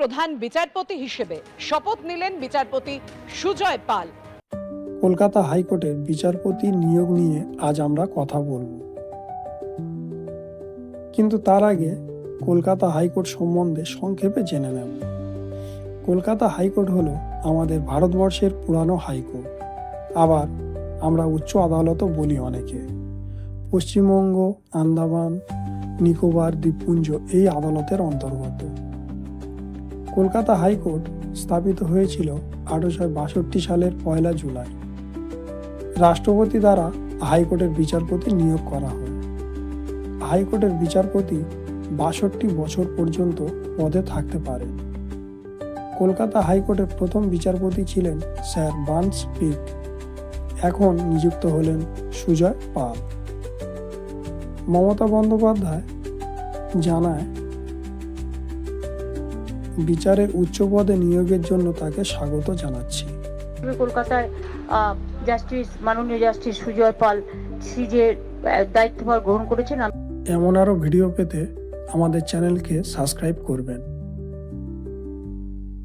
প্রধান বিচারপতি হিসেবে শপথ নিলেন বিচারপতি সুজয় পাল। কলকাতা হাইকোর্টের বিচারপতি নিয়োগ নিয়ে আজ আমরা কথা বলব, কিন্তু তার আগে কলকাতা হাইকোর্ট সম্বন্ধে সংক্ষেপে জেনে নেব। কলকাতা হাইকোর্ট হলো আমাদের ভারতবর্ষের পুরানো হাইকোর্ট, আবার আমরা উচ্চ আদালতও বলি অনেকে। পশ্চিমবঙ্গ, আন্দামান, নিকোবর দ্বীপপুঞ্জ এই আদালতের অন্তর্গত। কলকাতা হাইকোর্ট স্থাপিত হয়েছিল 1862 সালের 1 জুলাই। রাষ্ট্রপতি দ্বারা হাইকোর্টের বিচারপতি নিয়োগ করা হয়। হাইকোর্টের বিচারপতি 62 বছর পর্যন্ত পদে থাকতে পারেন। কলকাতা হাইকোর্টের প্রথম বিচারপতি ছিলেন স্যার বার্নস পিট। এখন নিযুক্ত হলেন সুজয় পাল। মমতা বন্দ্যোপাধ্যায় জানায়, বিচারের উচ্চ পদে নিয়োগের জন্য তাকে স্বাগত জানাচ্ছি। কলকাতার জাস্টিস মাননীয় জাস্টিস সুজয় পাল সিজের দায়িত্বভার গ্রহণ করেছেন। এমন আরও ভিডিও পেতে আমাদের চ্যানেলকে সাবস্ক্রাইব করবেন।